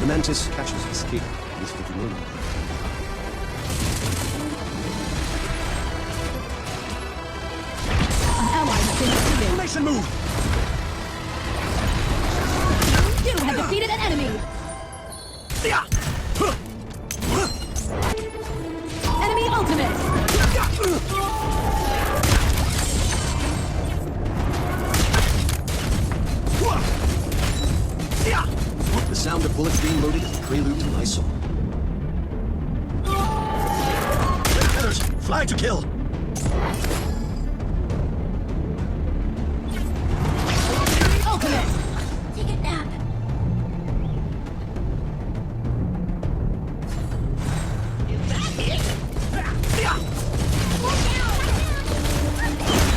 Mantis catches escape with the drone. An ally has been defeated. Formation move! You have defeated an enemy. Enemy ultimate. The sound of bullets being loaded is the prelude to my soul. Feathers, fly to kill! Ultimate. Take a nap.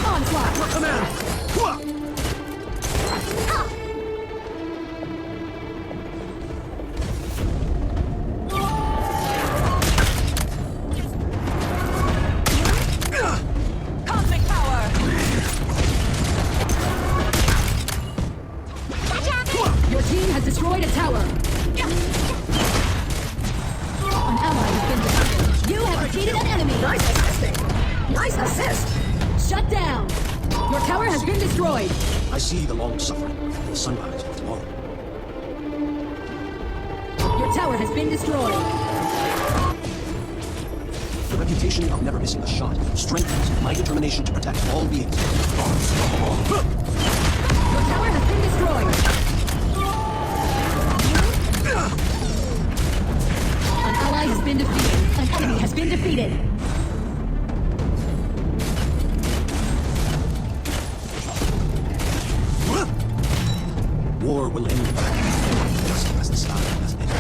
Onslaught. For command! Cosmic power. Your team has destroyed a tower. An ally has been defeated. You have defeated an enemy. Nice assisting. Nice assist. Shut down. Your tower has been destroyed. I see the long suffering and the sunrise of tomorrow. Your tower has been destroyed. The reputation of never missing a shot strengthens my determination to protect all beings. Your tower has been destroyed. An ally has been defeated. An enemy has been defeated. War will end just as the start has ended.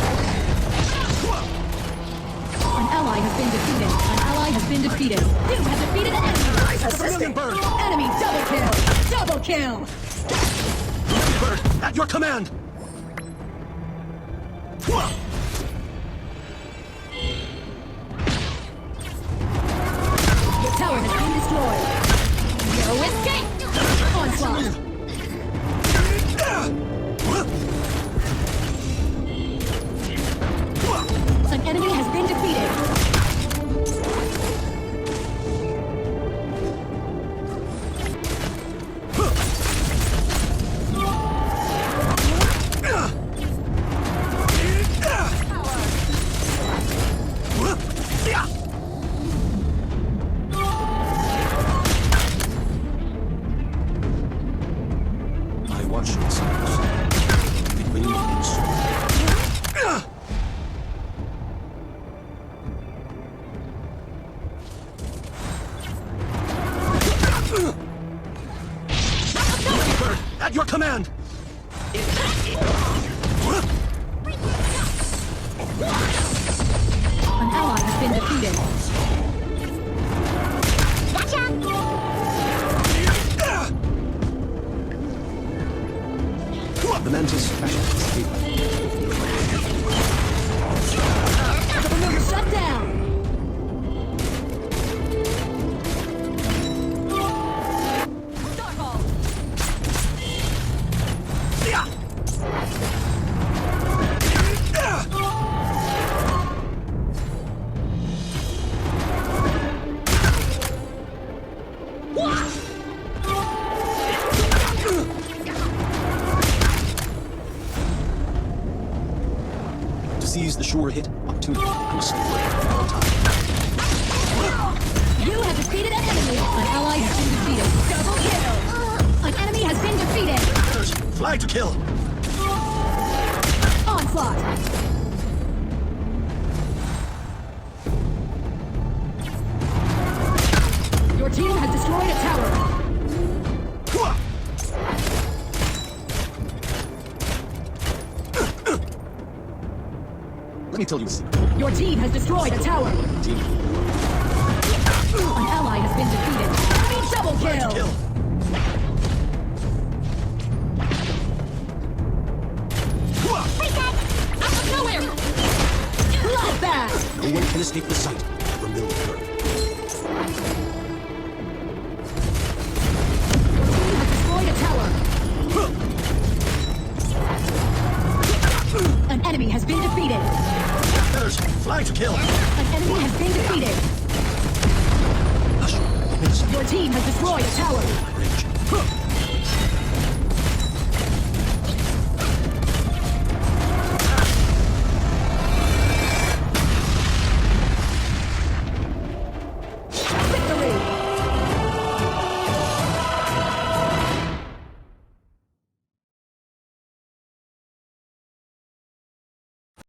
An ally has been defeated. An ally has been defeated. You have defeated an enemy. Nice Vermilion assisting. Bird! Enemy double kill. Double kill. Vermilion Bird, at your command! Your tower has been destroyed. No escape. Onslaught. An enemy has been defeated. I watch the silence. It will ensue. Bird, at your command! An ally has been defeated. The Mantis catches escape. Shut down. Starfall. To seize the sure hit opportunity, I must stay alert at all times. You have defeated an enemy. An ally has been defeated. Double kill. An enemy has been defeated. Feathers, fly to kill! Onslaught. Your team has destroyed a tower. Let me tell you a secret. Your team has destroyed a tower. Team, An ally has been defeated. Enemy double fly to kill. kill! Bloodbath. No one can escape the sight of Vermilion Bird. Your team has destroyed a tower. An enemy has been defeated. team has destroyed a tower. My rage.